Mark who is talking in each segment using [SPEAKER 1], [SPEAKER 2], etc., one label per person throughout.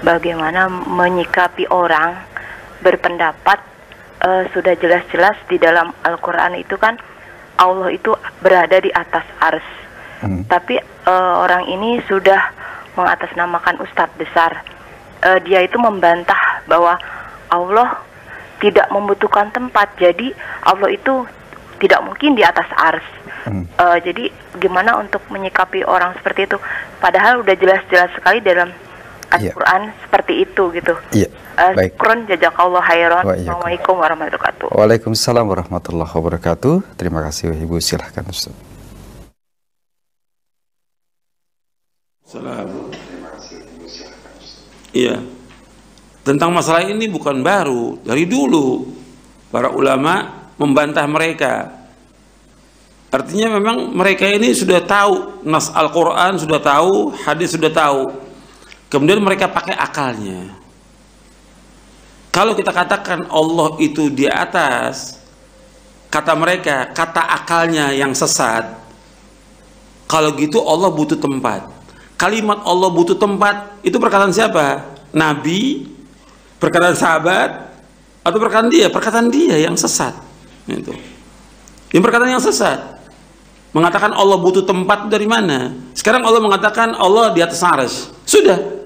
[SPEAKER 1] bagaimana menyikapi orang berpendapat, sudah jelas-jelas di dalam Al-Quran itu kan Allah itu berada di atas ars. Tapi orang ini sudah mengatasnamakan Ustadz besar. Dia itu membantah bahwa Allah tidak membutuhkan tempat, jadi Allah itu tidak mungkin di atas ars. Jadi gimana untuk menyikapi orang seperti itu? Padahal udah jelas-jelas sekali dalam Al-Quran seperti itu gitu. Baik. Syukron, jazakallah khairan. Assalamualaikum warahmatullahi wabarakatuh.
[SPEAKER 2] Waalaikumsalam warahmatullahi wabarakatuh. Terima kasih Ibu, silahkan Ustaz.
[SPEAKER 3] Salam. Iya. Tentang masalah ini bukan baru, dari dulu para ulama membantah mereka. Artinya memang mereka ini sudah tahu nas Al-Quran, sudah tahu hadis, sudah tahu. Kemudian mereka pakai akalnya. Kalau kita katakan Allah itu di atas, kata mereka, kata akalnya yang sesat. Kalau gitu Allah butuh tempat. Kalimat Allah butuh tempat itu perkataan siapa? Nabi, perkataan sahabat, atau perkataan dia? Perkataan dia yang sesat. Itu. Yang perkataan yang sesat. Mengatakan Allah butuh tempat dari mana? Sekarang Allah mengatakan Allah di atas arsy. Sudah.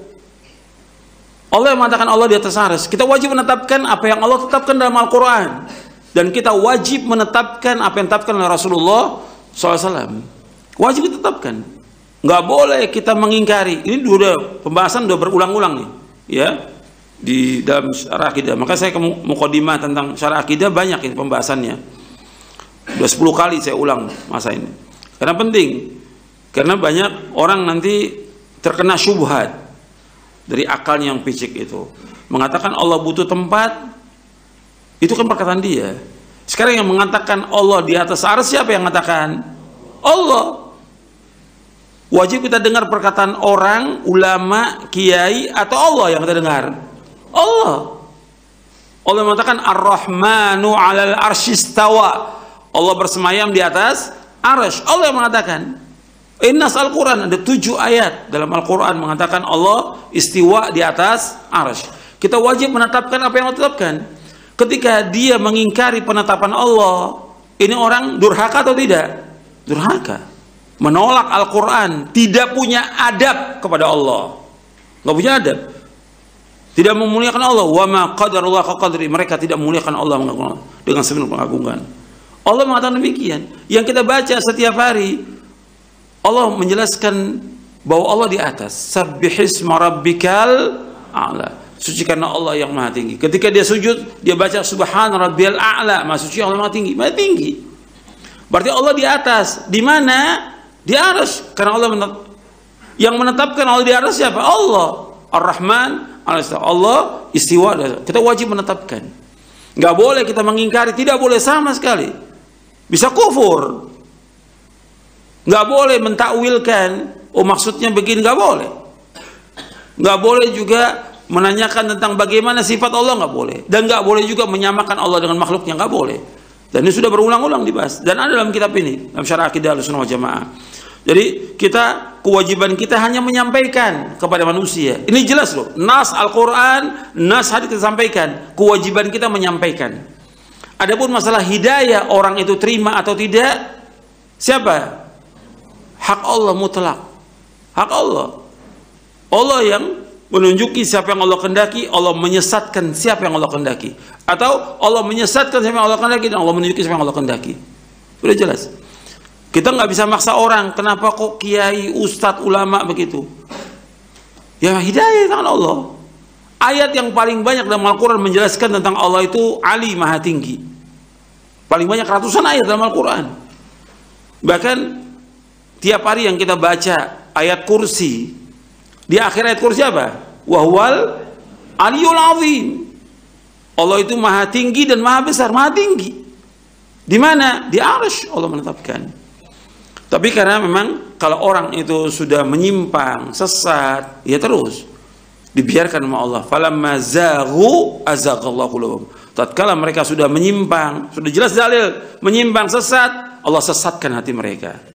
[SPEAKER 3] Allah yang mengatakan Allah di atas arsy. Kita wajib menetapkan apa yang Allah tetapkan dalam Al-Quran, dan kita wajib menetapkan apa yang ditetapkan oleh Rasulullah SAW. Wajib ditetapkan. Nggak boleh kita mengingkari. Ini sudah pembahasan sudah berulang-ulang nih, ya, di dalam syarah akidah. Maka saya mukadimah tentang syarah akidah banyak ini pembahasannya. Sudah 10 kali saya ulang masa ini. Karena penting. Karena banyak orang nanti terkena syubhat dari akalnya yang picik itu, mengatakan Allah butuh tempat, itu kan perkataan dia. Sekarang yang mengatakan Allah di atas arsy, siapa yang mengatakan? Allah. Wajib kita dengar perkataan orang, ulama, kiai, atau Allah yang kita dengar? Allah. Allah mengatakan Ar-Rahmanu 'alal arsy istawa. Allah bersemayam di atas arsy. Allah yang mengatakan. Nas Al-Quran ada 7 ayat dalam Al-Quran mengatakan Allah istiwa di atas arsy. Kita wajib menetapkan apa yang Allah tetapkan. Ketika dia mengingkari penetapan Allah, ini orang durhaka atau tidak? Durhaka. Menolak Al-Quran, tidak punya adab kepada Allah, nggak punya adab, tidak memuliakan Allah. Wa ma qadarullah qadri, mereka tidak memuliakan Allah dengan sepenuh pengagungan. Allah mengatakan demikian. Yang kita baca setiap hari, Allah menjelaskan bahwa Allah di atas. Sabbihisma rabbikal a'la. Sucikanlah Allah yang maha tinggi. Ketika dia sujud, dia baca subhana rabbiyal a'la. Maha suci Allah maha tinggi. Maha tinggi. Berarti Allah di atas. Di mana? Di arsy. Karena Allah yang menetapkan Allah di arsy siapa? Allah. Ar-Rahman Allah istiwa. Kita wajib menetapkan. Nggak boleh kita mengingkari. Tidak boleh sama sekali. Bisa kufur. Nggak boleh mentakwilkan, oh maksudnya begini, nggak boleh. Nggak boleh juga menanyakan tentang bagaimana sifat Allah, nggak boleh. Dan nggak boleh juga menyamakan Allah dengan makhluknya, nggak boleh. Dan ini sudah berulang-ulang dibahas. Dan ada dalam kitab ini, dalam syarah akidah Ahlussunnah wal Jamaah. Jadi kewajiban kita hanya menyampaikan kepada manusia. Ini jelas loh, nas Al-Quran, nas hadis kita sampaikan. Kewajiban kita menyampaikan. Adapun masalah hidayah, orang itu terima atau tidak, siapa? Hak Allah mutlak. Hak Allah. Allah yang menunjuki siapa yang Allah kehendaki, Allah menyesatkan siapa yang Allah kehendaki. Atau Allah menyesatkan siapa yang Allah kehendaki dan Allah menunjuki siapa yang Allah kehendaki. Sudah jelas. Kita nggak bisa maksa orang, kenapa kok kiai, ustadz, ulama begitu. Ya hidayah tangan Allah. Ayat yang paling banyak dalam Al-Quran menjelaskan tentang Allah itu Ali, maha tinggi. Paling banyak ratusan ayat dalam Al-Quran. Bahkan tiap hari yang kita baca ayat kursi, di akhir ayat kursi apa? Wahwal aliyul azim. Allah itu maha tinggi dan maha besar, maha tinggi. Di mana? Di arsy Allah menetapkan. Tapi karena memang kalau orang itu sudah menyimpang, sesat, ya terus dibiarkan sama Allah. Falamma zaghu azaghallahu qulubahum. Tatkala mereka sudah menyimpang, sudah jelas dalil menyimpang, sesat, Allah sesatkan hati mereka.